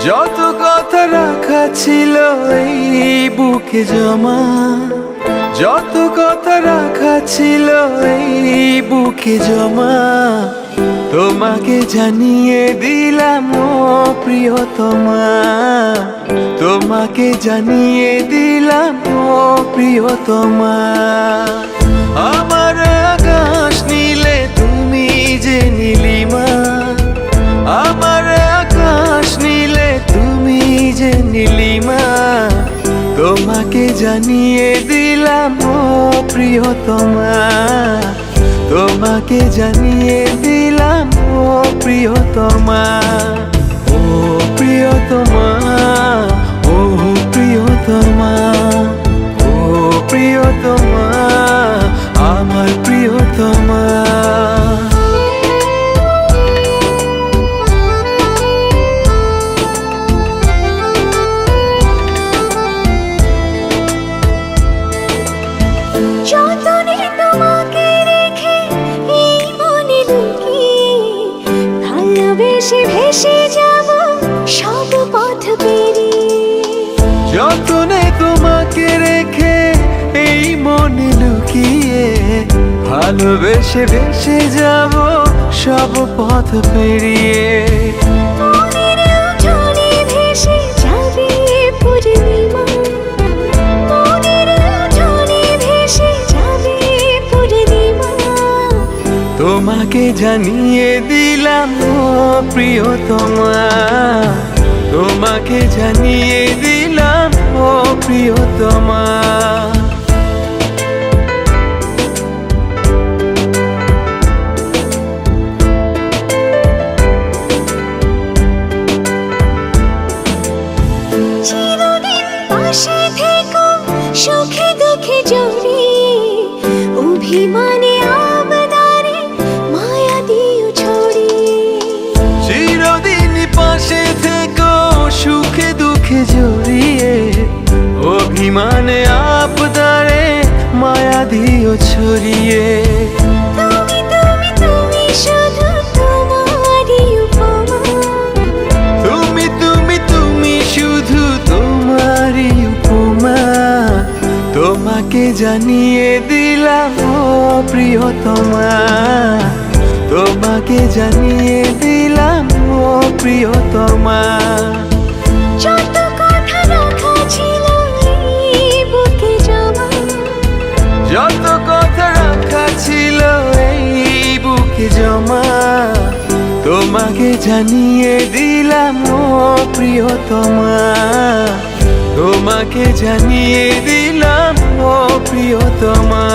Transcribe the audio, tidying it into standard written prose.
যত কথা রাখা ছিল এই বুকে জমা, যত কথা রাখা ছিল এই বুকে জমা, তোমাকে জানিয়ে দিলাম ও প্রিয়তমা, তোমাকে জানিয়ে দিলাম ও প্রিয়তমা। আমার আকাশ নীলে তুমি যে নীলিমা, আমার আকাশ নীলে তুমি যে নীলিমা, তোমাকে জানিয়ে দিলাম ও প্রিয়তমা, তোমাকে জানিয়ে দিলাম ও প্রিয়তমা। ও প্রিয়তমা, ও প্রিয়তমা, ও প্রিয়তমা, আমার প্রিয়তমা। যতনে তোমাকে রেখে এই মনে লুকিয়ে, ভালোবেসে ভেসে যাব সব পথ পেরিয়ে। যতনে তোমাকে রেখে এই মনে লুকিয়ে, ভালোবেসে ভেসে যাব সব পথ পেরিয়ে। মনের উঠোনে ভেসে যাবে পূর্ণিমা, মনের উঠোনে ভেসে যাবে পূর্ণিমা, তোমাকে জানিয়ে দিলাম ও প্রিয়তমা, তোমাকে জানিয়ে দিলাম ও প্রিয়তমা। চিরদিন পাশে থেকো সুখে দুঃখে জড়িয়ে, অভিমানে আবদারে মায়া দিও ছড়িয়ে। চিরদিন পাশে থেকো সুখে দুঃখে জড়িয়ে, অভিমানে আবদারে মায়া দিও ছড়িয়ে। তুমি তুমি তুমি শুধু তোমারই উপমা, তুমি তুমি তুমি শুধু তোমারই উপমা, তোমাকে জানিয়ে দিলাম ও প্রিয়তমা, তোমাকে জানিয়ে দিলাম ও প্রিয়তমা। যত কথা রাখা ছিল এই বুকে জমা, যত কথা রাখা ছিল এই বুকে জমা, তোমাকে জানিয়ে দিলাম ও প্রিয়তমা, তোমাকে জানিয়ে দিলাম ও প্রিয়তমা।